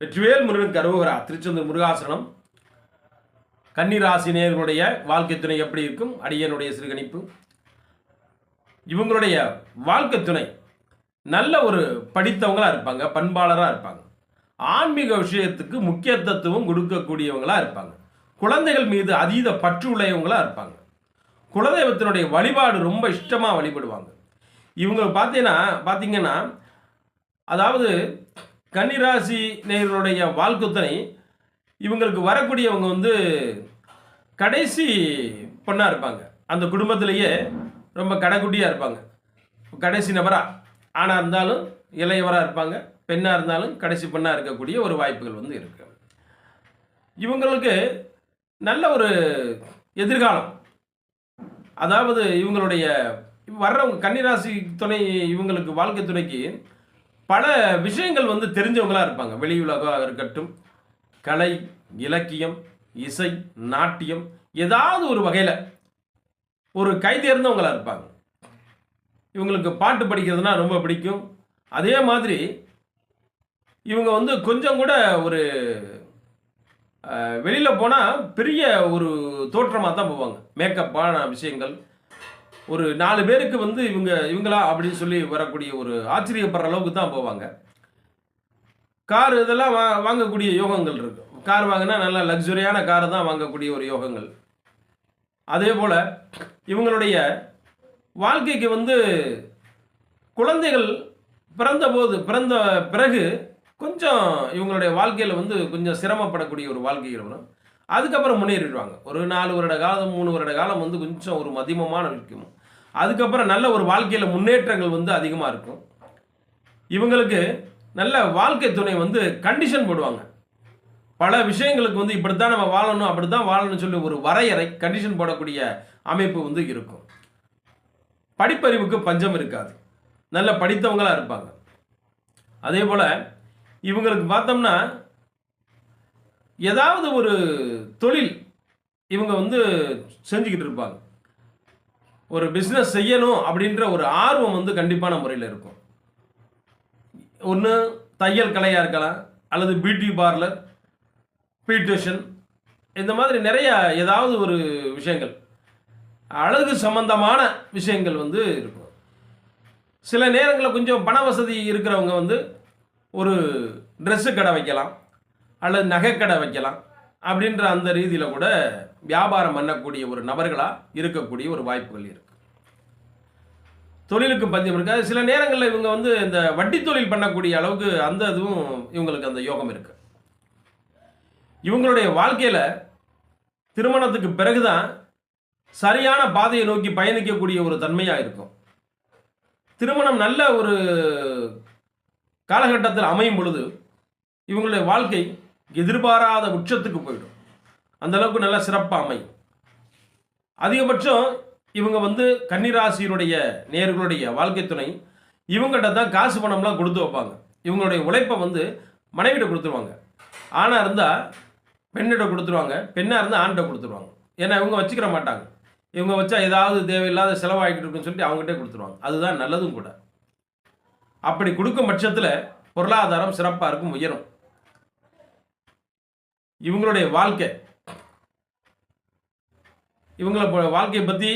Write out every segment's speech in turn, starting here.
வெற்றிவேல் முருகனுக்கு அரோகரா. திருச்செந்தூர் முருகாசனம். கன்னிராசி நேயர்களுடைய வாழ்க்கை துணை எப்படி இருக்கும்? அடியனுடைய சிறுகணிப்பு. இவங்களுடைய வாழ்க்கை துணை நல்ல ஒரு படித்தவங்களா இருப்பாங்க, பண்பாளராக இருப்பாங்க, ஆன்மீக விஷயத்துக்கு முக்கியத்துவம் கொடுக்கக்கூடியவங்களா இருப்பாங்க, குழந்தைகள் மீது அதீத பற்று உள்ளவங்களா இருப்பாங்க, குலதெய்வத்தினுடைய வழிபாடு ரொம்ப இஷ்டமாக வழிபடுவாங்க. இவங்க பார்த்தீங்கன்னா அதாவது கன்னிராசி நேயர்களுடைய வாழ்க்கை துணை இவங்களுக்கு வரக்கூடியவங்க கடைசி பொண்ணாக இருப்பாங்க. அந்த குடும்பத்திலேயே ரொம்ப கடைக்குட்டியாக இருப்பாங்க. கடைசி நபராக ஆணாக இருந்தாலும் இளையவராக இருப்பாங்க, பெண்ணாக இருந்தாலும் கடைசி பெண்ணாக இருக்கக்கூடிய ஒரு வாய்ப்புகள் இருக்கு. இவங்களுக்கு நல்ல ஒரு எதிர்காலம், அதாவது இவங்களுடைய வர்றவங்க கன்னிராசி துணை இவங்களுக்கு வாழ்க்கை துணைக்கு பல விஷயங்கள் தெரிஞ்சவங்களாக இருப்பாங்க. வெளியுலகாக இருக்கட்டும், கலை, இலக்கியம், இசை, நாட்டியம், ஏதாவது ஒரு வகையில் ஒரு கைதேர்ந்தவங்களாக இருப்பாங்க. இவங்களுக்கு பாட்டு படிக்கிறதுனா ரொம்ப பிடிக்கும். அதே மாதிரி இவங்க கொஞ்சம் கூட ஒரு வெளியில் போனால் பெரிய ஒரு தோற்றமாக தான் போவாங்க. மேக்கப்பான விஷயங்கள் ஒரு 4 பேருக்கு இவங்களா அப்படின்னு சொல்லி வரக்கூடிய ஒரு ஆச்சரியப்படுற அளவுக்கு தான் போவாங்க. கார் இதெல்லாம் வாங்கக்கூடிய யோகங்கள் இருக்கு. கார் வாங்கினா நல்லா லக்ஸுரியான காரை தான் வாங்கக்கூடிய ஒரு யோகங்கள். அதே போல் இவங்களுடைய வாழ்க்கைக்கு குழந்தைகள் பிறந்த பிறகு கொஞ்சம் இவங்களுடைய வாழ்க்கையில் கொஞ்சம் சிரமப்படக்கூடிய ஒரு வாழ்க்கைகள் வரும். அதுக்கப்புறம் முன்னேறிடுவாங்க. ஒரு 4 வருட காலம் 3 வருட காலம் கொஞ்சம் ஒரு மதிமமான இருக்கும். அதுக்கப்புறம் நல்ல ஒரு வாழ்க்கையில் முன்னேற்றங்கள் அதிகமாக இருக்கும். இவங்களுக்கு நல்ல வாழ்க்கை துணை கண்டிஷன் போடுவாங்க. பல விஷயங்களுக்கு இப்படித்தான் நம்ம வாழணும், அப்படித்தான் வாழணும்னு சொல்லி ஒரு வரையறை கண்டிஷன் போடக்கூடிய அமைப்பு இருக்கும். படிப்பறிவுக்கு பஞ்சம் இருக்காது. நல்ல படித்தவங்களாக இருப்பாங்க. அதே போல் இவங்களுக்கு பார்த்தோம்னா ஏதாவது ஒரு தொழில் இவங்க செஞ்சுக்கிட்டு இருப்பாங்க. ஒரு பிஸ்னஸ் செய்யணும் அப்படின்ற ஒரு ஆர்வம் கண்டிப்பான முறையில் இருக்கும். ஒன்று தையல் கலையாக இருக்கலாம், அல்லது பியூட்டி பார்லர், பியூட்டிஷியன், இந்த மாதிரி நிறைய ஏதாவது ஒரு விஷயங்கள், அழகு சம்பந்தமான விஷயங்கள் இருக்கும். சில நேரங்களில் கொஞ்சம் பண வசதி இருக்கிறவங்க ஒரு ட்ரெஸ்ஸு கடை வைக்கலாம், அல்லது நகைக்கடை வைக்கலாம். அப்படின்ற அந்த ரீதியில் கூட வியாபாரம் பண்ணக்கூடிய ஒரு நபர்களாக இருக்கக்கூடிய ஒரு வாய்ப்புகள் இருக்குது. தொழிலுக்கு பஞ்சம் இருக்காது. சில நேரங்களில் இவங்க இந்த வட்டி தொழில் பண்ணக்கூடிய அளவுக்கு அந்த இதுவும் இவங்களுக்கு அந்த யோகம் இருக்குது. இவங்களுடைய வாழ்க்கையில் திருமணத்துக்கு பிறகுதான் சரியான பாதையை நோக்கி பயணிக்கக்கூடிய ஒரு தன்மையாக இருக்கும். திருமணம் நல்ல ஒரு காலகட்டத்தில் அமையும் பொழுது இவங்களுடைய வாழ்க்கை எதிர்பாராத உச்சத்துக்கு போயிடும். அந்த அளவுக்கு நல்ல சிறப்பாக அமையும். அதிகபட்சம் இவங்க கன்னிராசியினுடைய நேயர்களுடைய வாழ்க்கை துணை இவங்ககிட்ட தான் காசு பணம்லாம் கொடுத்து வைப்பாங்க. இவங்களுடைய உழைப்பை மனைவிட்ட கொடுத்துருவாங்க. ஆணாக இருந்தால் பெண்ணிட்ட கொடுத்துருவாங்க, பெண்ணாக இருந்தால் ஆண்கிட்ட கொடுத்துருவாங்க. ஏன்னா இவங்க வச்சுக்கிற மாட்டாங்க. இவங்க வச்சா ஏதாவது தேவையில்லாத செலவாகிட்டு இருக்குன்னு சொல்லிட்டு அவங்ககிட்டே கொடுத்துருவாங்க. அதுதான் நல்லதும் கூட. அப்படி கொடுக்கும் பட்சத்தில் பொருளாதாரம் சிறப்பாக இருக்கும், உயரும். இவங்களுடைய வாழ்க்கையை பற்றி,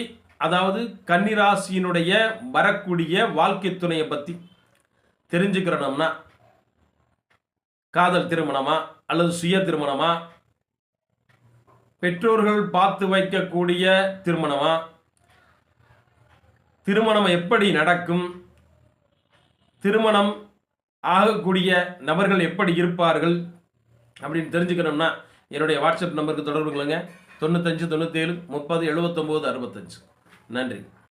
அதாவது கன்னிராசியினுடைய வரக்கூடிய வாழ்க்கை துணையை பற்றி தெரிஞ்சுக்கிறோம்னா, காதல் திருமணமா அல்லது சுய திருமணமா, பெற்றோர்கள் பார்த்து வைக்கக்கூடிய திருமணமா, திருமணம் எப்படி நடக்கும், திருமணம் ஆகக்கூடிய நபர்கள் எப்படி இருப்பார்கள் அப்படின்னு தெரிஞ்சுக்கணும்னா என்னுடைய வாட்ஸ்அப் நம்பருக்கு தொடர்பு கொள்ளுங்க. 95 97 30 79 65. நன்றி.